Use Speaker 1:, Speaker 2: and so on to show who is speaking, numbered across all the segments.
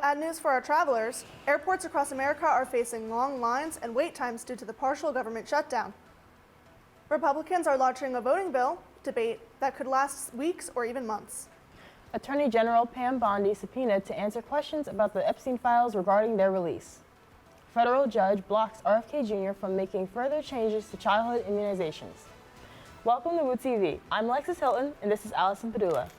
Speaker 1: Bad news for our travelers. Airports across America are facing long lines and wait times due to the partial government shutdown. Republicans are launching a voting bill debate that could last weeks or even months.
Speaker 2: Attorney General Pam Bondi subpoenaed to answer questions about the Epstein files regarding their release. Federal judge blocks RFK Jr. from making further changes to childhood immunizations. Welcome to WU TV. I'm Alexis Hilton, and this is Allison Padula.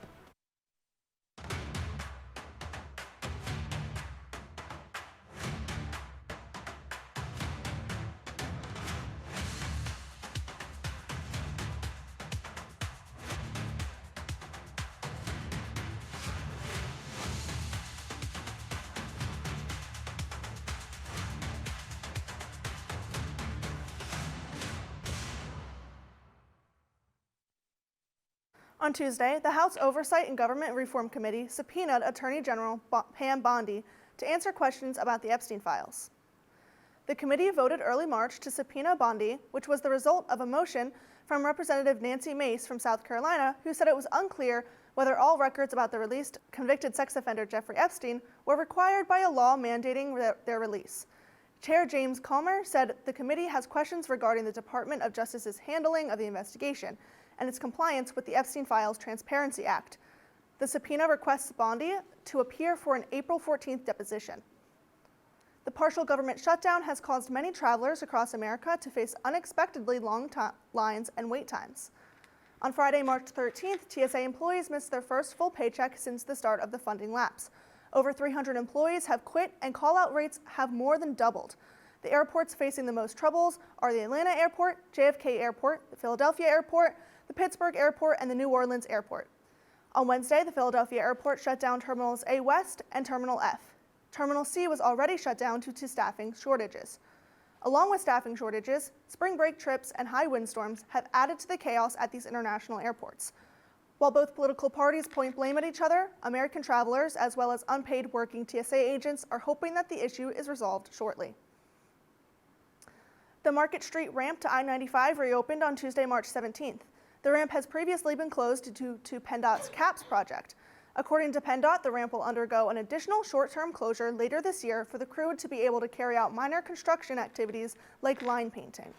Speaker 1: On Tuesday, the House Oversight and Government Reform Committee subpoenaed Attorney General Pam Bondi to answer questions about the Epstein files. The committee voted early March to subpoena Bondi, which was the result of a motion from Representative Nancy Mace from South Carolina, who said it was unclear whether all records about the released convicted sex offender Jeffrey Epstein were required by a law mandating their release. Chair James Comer said the committee has questions regarding the Department of Justice's handling of the investigation and its compliance with the Epstein Files Transparency Act. The subpoena requests Bondi to appear for an April 14th deposition. The partial government shutdown has caused many travelers across America to face unexpectedly long lines and wait times. On Friday, March 13th, TSA employees missed their first full paycheck since the start of the funding lapse. Over 300 employees have quit, and call-out rates have more than doubled. The airports facing the most troubles are the Atlanta Airport, JFK Airport, the Philadelphia Airport, the Pittsburgh Airport, and the New Orleans Airport. On Wednesday, the Philadelphia Airport shut down Terminals A West and Terminal F. Terminal C was already shut down due to staffing shortages. Along with staffing shortages, spring break trips and high windstorms have added to the chaos at these international airports. While both political parties point blame at each other, American travelers, as well as unpaid working TSA agents, are hoping that the issue is resolved shortly. The Market Street ramp to I-95 reopened on Tuesday, March 17th. The ramp has previously been closed due to PennDOT's CAPS project. According to PennDOT, the ramp will undergo an additional short-term closure later this year for the crew to be able to carry out minor construction activities like line painting.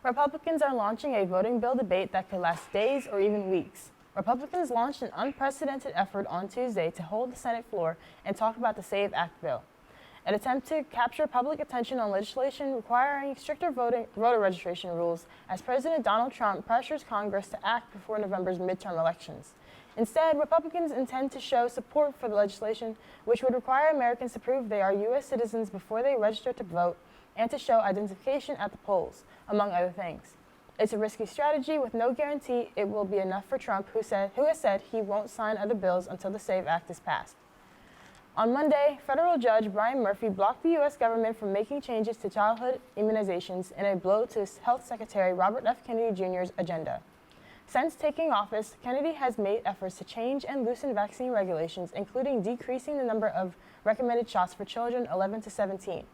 Speaker 2: Republicans are launching a voting bill debate that could last days or even weeks. Republicans launched an unprecedented effort on Tuesday to hold the Senate floor and talk about the SAVE Act bill, an attempt to capture public attention on legislation requiring stricter voter registration rules as President Donald Trump pressures Congress to act before November's midterm elections. Instead, Republicans intend to show support for the legislation, which would require Americans to prove they are U.S. citizens before they register to vote and to show identification at the polls, among other things. It's a risky strategy with no guarantee it will be enough for Trump, who has said he won't sign other bills until the SAVE Act is passed. On Monday, federal judge Brian Murphy blocked the U.S. government from making changes to childhood immunizations in a blow to Health Secretary Robert F. Kennedy Jr.'s agenda. Since taking office, Kennedy has made efforts to change and loosen vaccine regulations, including decreasing the number of recommended shots for children 11 to 17.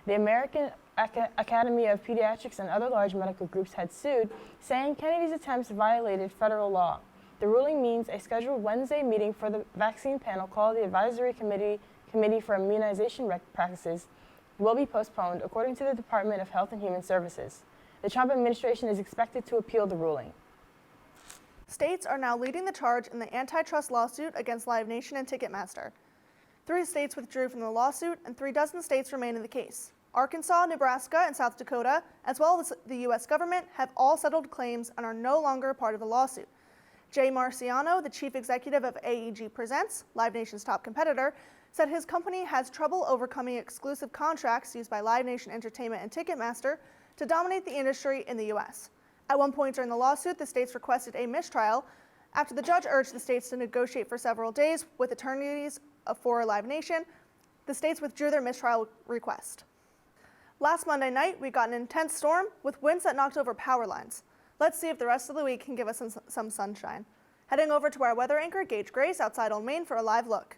Speaker 2: The American Academy of Pediatrics and other large medical groups had sued, saying Kennedy's attempts violated federal law. The ruling means a scheduled Wednesday meeting for the vaccine panel called the Advisory Committee for Immunization Practices will be postponed, according to the Department of Health and Human Services. The Trump administration is expected to appeal the ruling.
Speaker 1: States are now leading the charge in the antitrust lawsuit against Live Nation and Ticketmaster. 3 states withdrew from the lawsuit, and 36 states remain in the case. Arkansas, Nebraska, and South Dakota, as well as the U.S. government, have all settled claims and are no longer part of the lawsuit. Jay Marciano, the chief executive of AEG Presents, Live Nation's top competitor, said his company has trouble overcoming exclusive contracts used by Live Nation Entertainment and Ticketmaster to dominate the industry in the U.S. At one point during the lawsuit, the states requested a mistrial after the judge urged the states to negotiate for several days with attorneys for Live Nation. The states withdrew their mistrial request. Last Monday night, we got an intense storm with winds that knocked over power lines. Let's see if the rest of the week can give us some sunshine. Heading over to our weather anchor, Gage Grace, outside Old Main for a live look.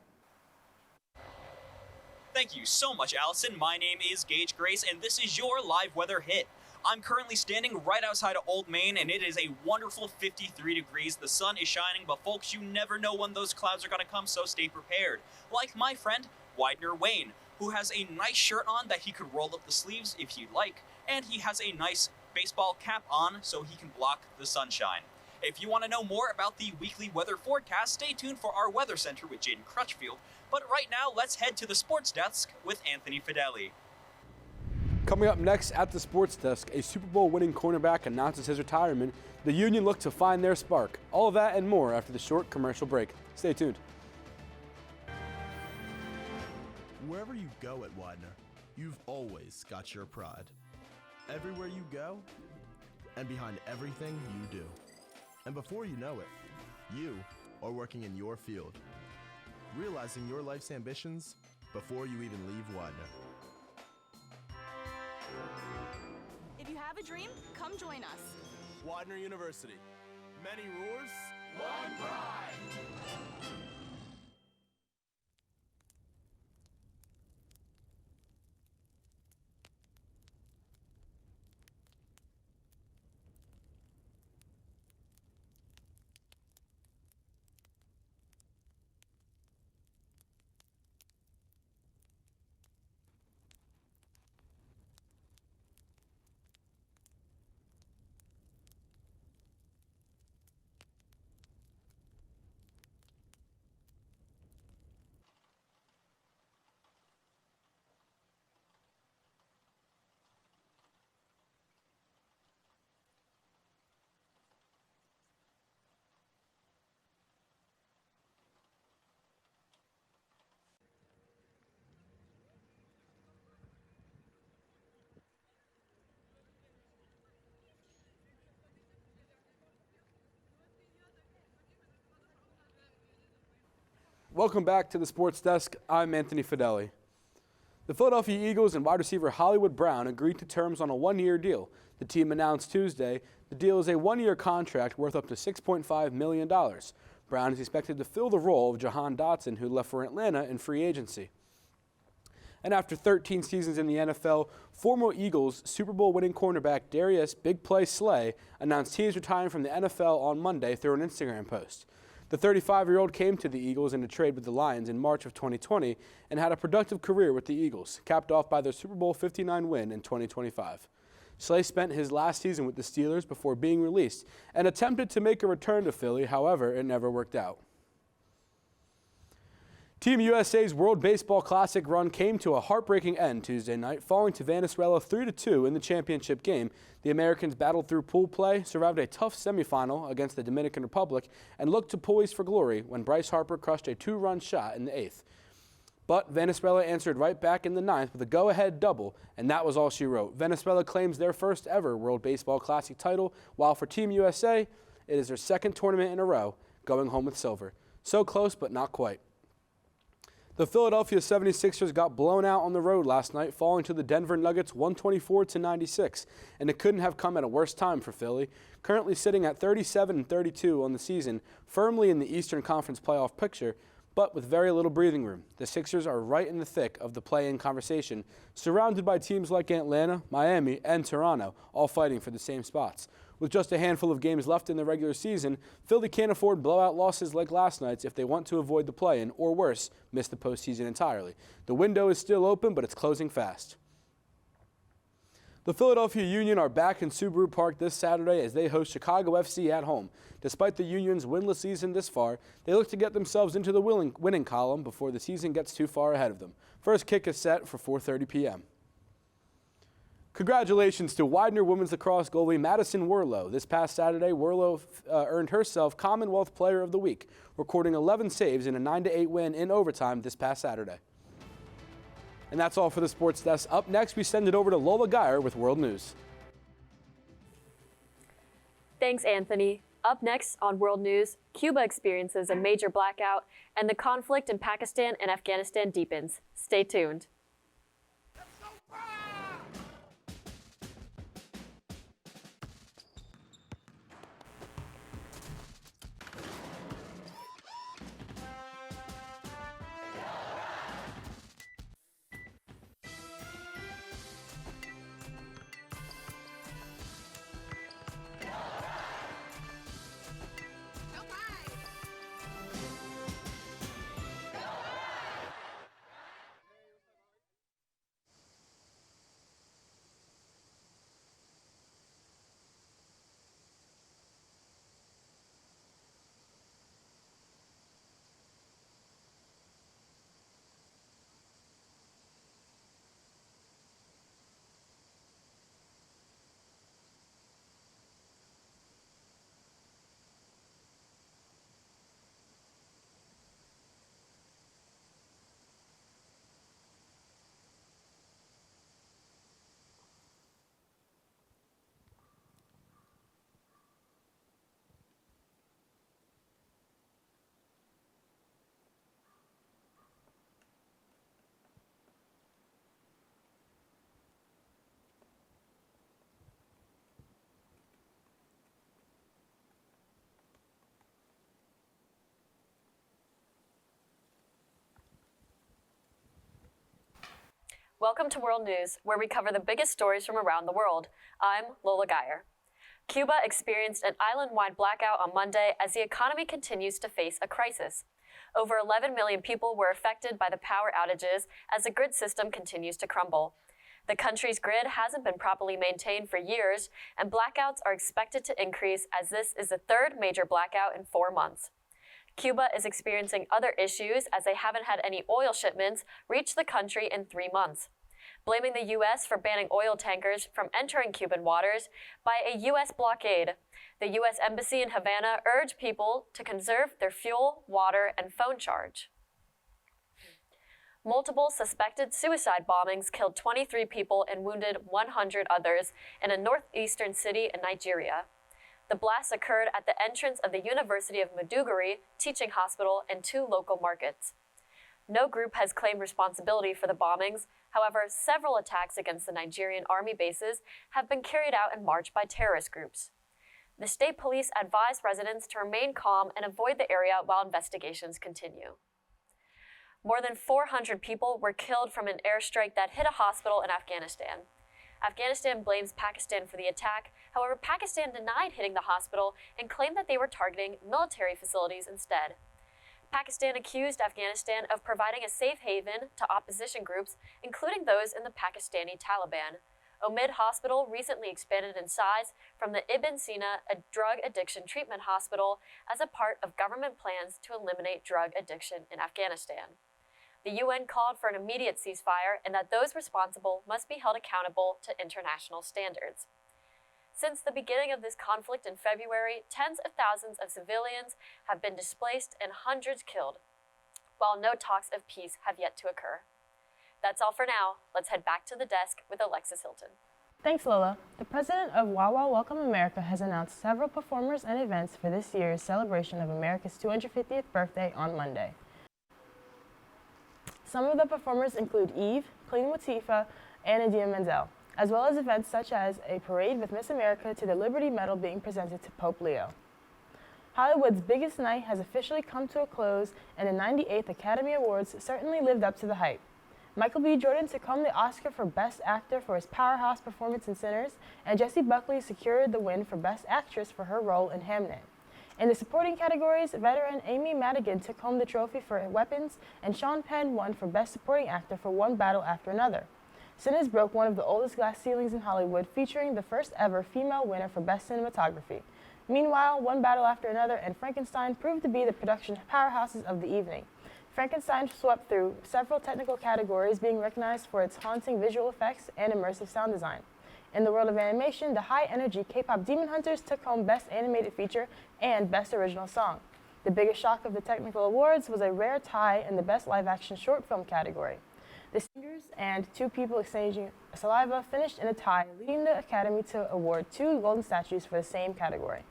Speaker 3: Thank you so much, Allison. My name is Gage Grace, and this is your live weather hit. I'm currently standing right outside of Old Main, and it is a wonderful 53 degrees. The sun is shining, but folks, you never know when those clouds are going to come, so stay prepared. Like my friend Widener Wayne, who has a nice shirt on that he could roll up the sleeves if you'd like, and he has a nice baseball cap on so he can block the sunshine. If you want to know more about the weekly weather forecast, stay tuned for our Weather Center with Jaden Crutchfield. But right now, let's head to the sports desk with Anthony Fedeli.
Speaker 4: Coming up next at the sports desk, a Super Bowl winning cornerback announces his retirement. The Union look to find their spark. All of that and more after the short commercial break. Stay tuned.
Speaker 5: Wherever you go at Widener, you've always got your pride. Everywhere you go, and behind everything you do. And before you know it, you are working in your field, realizing your life's ambitions before you even leave Widener.
Speaker 6: If you have a dream, come join us.
Speaker 5: Widener University. Many roars, one pride.
Speaker 4: Welcome back to the sports desk. I'm Anthony Fedeli. The Philadelphia Eagles and wide receiver Hollywood Brown agreed to terms on a one-year deal. The team announced Tuesday the deal is a one-year contract worth up to $6.5 million. Brown is expected to fill the role of Jahan Dotson, who left for Atlanta in free agency. And after 13 seasons in the NFL, former Eagles Super Bowl winning cornerback Darius Big Play Slay announced he is retiring from the NFL on Monday through an Instagram post. The 35-year-old came to the Eagles in a trade with the Lions in March of 2020 and had a productive career with the Eagles, capped off by their Super Bowl 59 win in 2025. Slay spent his last season with the Steelers before being released and attempted to make a return to Philly. However, it never worked out. Team USA's World Baseball Classic run came to a heartbreaking end Tuesday night, falling to Venezuela 3-2 in the championship game. The Americans battled through pool play, survived a tough semifinal against the Dominican Republic, and looked to poise for glory when Bryce Harper crushed a two-run shot in the eighth. But Venezuela answered right back in the ninth with a go-ahead double, and that was all she wrote. Venezuela claims their first ever World Baseball Classic title, while for Team USA, it is their second tournament in a row, going home with silver. So close, but not quite. The Philadelphia 76ers got blown out on the road last night, falling to the Denver Nuggets 124-96, and it couldn't have come at a worse time for Philly. Currently sitting at 37-32 on the season, firmly in the Eastern Conference playoff picture, but with very little breathing room. The Sixers are right in the thick of the play-in conversation, surrounded by teams like Atlanta, Miami, and Toronto, all fighting for the same spots. With just a handful of games left in the regular season, Philly can't afford blowout losses like last night's if they want to avoid the play-in, or worse, miss the postseason entirely. The window is still open, but it's closing fast. The Philadelphia Union are back in Subaru Park this Saturday as they host Chicago FC at home. Despite the Union's winless season this far, they look to get themselves into the winning column before the season gets too far ahead of them. First kick is set for 4:30 p.m. Congratulations to Widener women's lacrosse goalie Madison Worlow. This past Saturday, Worlow earned herself Commonwealth Player of the Week, recording 11 saves in a 9-8 win in overtime this past Saturday. And that's all for the sports desk. Up next, we send it over to Lola Geyer with World News.
Speaker 7: Thanks, Anthony. Up next on World News, Cuba experiences a major blackout and the conflict in Pakistan and Afghanistan deepens. Stay tuned. Welcome to World News, where we cover the biggest stories from around the world. I'm Lola Geyer. Cuba experienced an island-wide blackout on Monday as the economy continues to face a crisis. Over 11 million people were affected by the power outages as the grid system continues to crumble. The country's grid hasn't been properly maintained for years, and blackouts are expected to increase as this is the third major blackout in 4 months. Cuba is experiencing other issues as they haven't had any oil shipments reach the country in 3 months. Blaming the U.S. for banning oil tankers from entering Cuban waters by a U.S. blockade, the U.S. Embassy in Havana urged people to conserve their fuel, water, and phone charge. Multiple suspected suicide bombings killed 23 people and wounded 100 others in a northeastern city in Nigeria. The blasts occurred at the entrance of the University of Maiduguri teaching hospital and 2 local markets. No group has claimed responsibility for the bombings. However, several attacks against the Nigerian army bases have been carried out in March by terrorist groups. The state police advised residents to remain calm and avoid the area while investigations continue. More than 400 people were killed from an airstrike that hit a hospital in Afghanistan. Afghanistan blames Pakistan for the attack. However, Pakistan denied hitting the hospital and claimed that they were targeting military facilities instead. Pakistan accused Afghanistan of providing a safe haven to opposition groups, including those in the Pakistani Taliban. Omid Hospital recently expanded in size from the Ibn Sina, a drug addiction treatment hospital, as a part of government plans to eliminate drug addiction in Afghanistan. The UN called for an immediate ceasefire and that those responsible must be held accountable to international standards. Since the beginning of this conflict in February, tens of thousands of civilians have been displaced and hundreds killed, while no talks of peace have yet to occur. That's all for now. Let's head back to the desk with Alexis Hilton.
Speaker 2: Thanks, Lola. The president of Wawa Welcome America has announced several performers and events for this year's celebration of America's 250th birthday on Monday. Some of the performers include Eve, Queen Latifah, and Idina Menzel, as well as events such as a parade with Miss America to the Liberty Medal being presented to Pope Leo. Hollywood's biggest night has officially come to a close, and the 98th Academy Awards certainly lived up to the hype. Michael B. Jordan took home the Oscar for Best Actor for his powerhouse performance in Sinners, and Jessie Buckley secured the win for Best Actress for her role in Hamnet. In the supporting categories, veteran Amy Madigan took home the trophy for Weapons, and Sean Penn won for Best Supporting Actor for One Battle After Another. Sinners broke one of the oldest glass ceilings in Hollywood, featuring the first ever female winner for Best Cinematography. Meanwhile, One Battle After Another and Frankenstein proved to be the production powerhouses of the evening. Frankenstein swept through several technical categories, being recognized for its haunting visual effects and immersive sound design. In the world of animation, the high-energy K-pop Demon Hunters took home Best Animated Feature and Best Original Song. The biggest shock of the technical awards was a rare tie in the Best Live-Action Short Film category. The singers and 2 people exchanging saliva finished in a tie, leading the Academy to award 2 golden statues for the same category.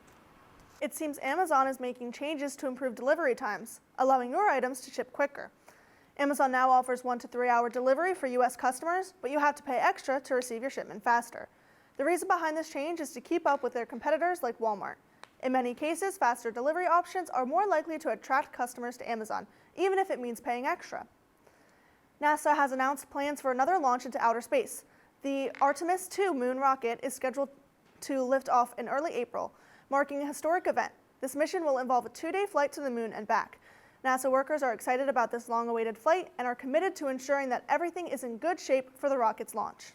Speaker 1: It seems Amazon is making changes to improve delivery times, allowing your items to ship quicker. Amazon now offers 1 to 3 hour delivery for U.S. customers, but you have to pay extra to receive your shipment faster. The reason behind this change is to keep up with their competitors like Walmart. In many cases, faster delivery options are more likely to attract customers to Amazon, even if it means paying extra. NASA has announced plans for another launch into outer space. The Artemis II moon rocket is scheduled to lift off in early April, marking a historic event. This mission will involve a 2-day flight to the moon and back. NASA workers are excited about this long-awaited flight and are committed to ensuring that everything is in good shape for the rocket's launch.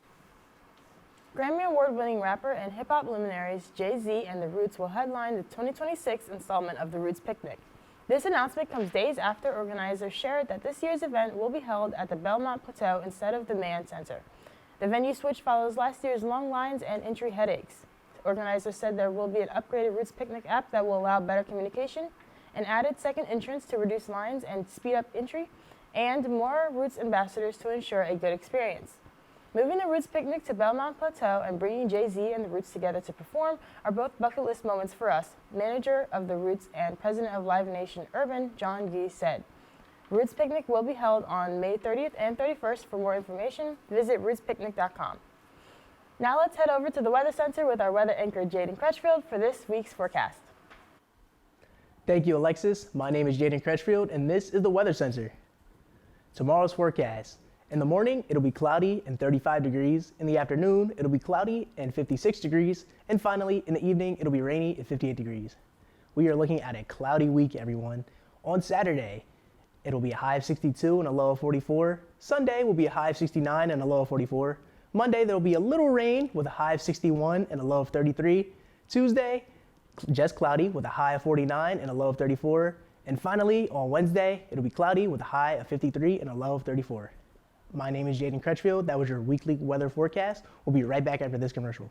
Speaker 2: Grammy Award-winning rapper and hip-hop luminaries Jay-Z and The Roots will headline the 2026 installment of The Roots Picnic. This announcement comes days after organizers shared that this year's event will be held at the Belmont Plateau instead of the Mann Center. The venue switch follows last year's long lines and entry headaches. Organizers said there will be an upgraded Roots Picnic app that will allow better communication, an added second entrance to reduce lines and speed up entry, and more Roots ambassadors to ensure a good experience. Moving the Roots Picnic to Belmont Plateau and bringing Jay-Z and the Roots together to perform are both bucket list moments for us, manager of the Roots and president of Live Nation Urban, John Gee, said. Roots Picnic will be held on May 30th and 31st. For more information, visit rootspicnic.com. Now let's head over to the Weather Center with our weather anchor Jaden Crutchfield for this week's forecast.
Speaker 8: Thank you, Alexis. My name is Jaden Crutchfield, and this is the Weather Center. Tomorrow's forecast. In the morning, it'll be cloudy and 35 degrees. In the afternoon, it'll be cloudy and 56 degrees. And finally, in the evening, it'll be rainy and 58 degrees. We are looking at a cloudy week, everyone. On Saturday, it'll be a high of 62 and a low of 44. Sunday will be a high of 69 and a low of 44. Monday, there'll be a little rain with a high of 61 and a low of 33. Tuesday, just cloudy with a high of 49 and a low of 34. And finally, on Wednesday, it'll be cloudy with a high of 53 and a low of 34. My name is Jaden Crutchfield. That was your weekly weather forecast. We'll be right back after this commercial.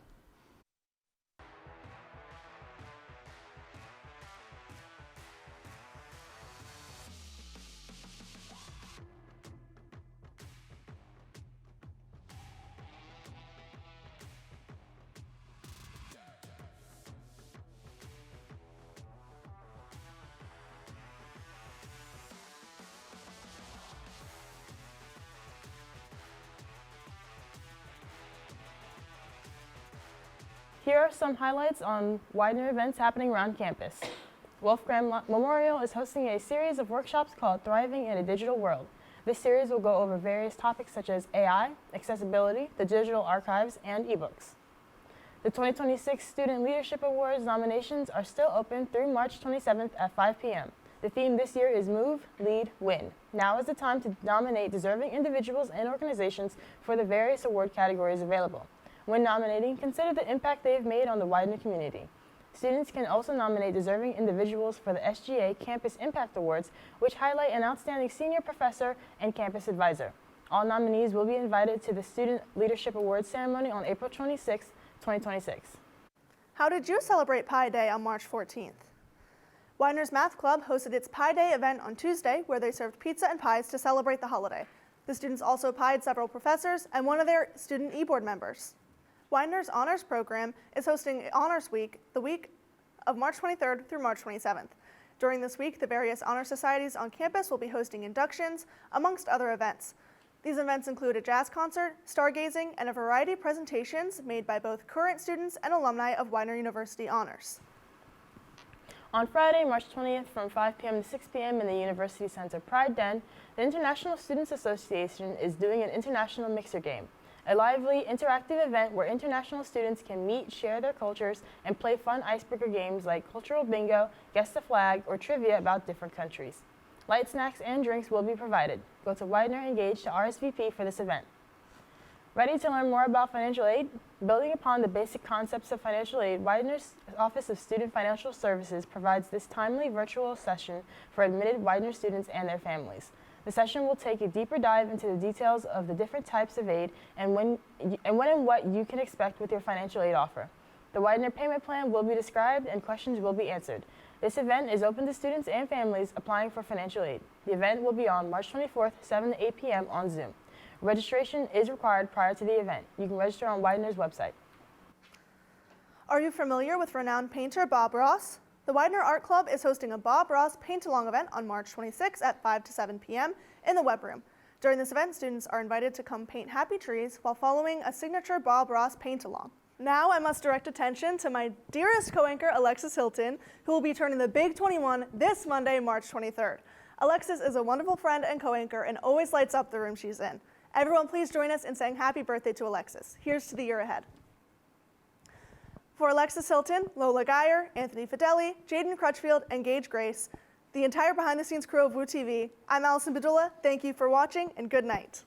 Speaker 2: Here are some highlights on Widener events happening around campus. Wolfgram Memorial is hosting a series of workshops called Thriving in a Digital World. This series will go over various topics such as AI, accessibility, the digital archives, and ebooks. The 2026 Student Leadership Awards nominations are still open through March 27th at 5 p.m. The theme this year is Move, Lead, Win. Now is the time to nominate deserving individuals and organizations for the various award categories available. When nominating, consider the impact they've made on the Widener community. Students can also nominate deserving individuals for the SGA Campus Impact Awards, which highlight an outstanding senior professor and campus advisor. All nominees will be invited to the Student Leadership Awards ceremony on April 26, 2026.
Speaker 1: How did you celebrate Pi Day on March 14th? Widener's Math Club hosted its Pi Day event on Tuesday, where they served pizza and pies to celebrate the holiday. The students also pied several professors and one of their student e-board members. Widener's Honors Program is hosting Honors Week the week of March 23rd through March 27th. During this week, the various honor societies on campus will be hosting inductions, amongst other events. These events include a jazz concert, stargazing, and a variety of presentations made by both current students and alumni of Widener University Honors.
Speaker 2: On Friday, March 20th, from 5 p.m. to 6 p.m. in the University Center Pride Den, the International Students Association is doing an international mixer game, a lively, interactive event where international students can meet, share their cultures, and play fun icebreaker games like cultural bingo, guess the flag, or trivia about different countries. Light snacks and drinks will be provided. Go to Widener and Gage to RSVP for this event. Ready to learn more about financial aid? Building upon the basic concepts of financial aid, Widener's Office of Student Financial Services provides this timely virtual session for admitted Widener students and their families. The session will take a deeper dive into the details of the different types of aid and when and what you can expect with your financial aid offer. The Widener payment plan will be described and questions will be answered. This event is open to students and families applying for financial aid. The event will be on March 24th, 7 to 8 p.m. on Zoom. Registration is required prior to the event. You can register on Widener's website.
Speaker 1: Are you familiar with renowned painter Bob Ross? The Widener Art Club is hosting a Bob Ross Paint-Along event on March 26 at 5 to 7 p.m. in the Web Room. During this event, students are invited to come paint happy trees while following a signature Bob Ross Paint-Along. Now I must direct attention to my dearest co-anchor, Alexis Hilton, who will be turning the Big 21 this Monday, March 23rd. Alexis is a wonderful friend and co-anchor and always lights up the room she's in. Everyone please join us in saying happy birthday to Alexis. Here's to the year ahead. For Alexis Hilton, Lola Geyer, Anthony Fedeli, Jaden Crutchfield, and Gage Grace, the entire behind-the-scenes crew of WU TV, I'm Allison Padula. Thank you for watching, and good night.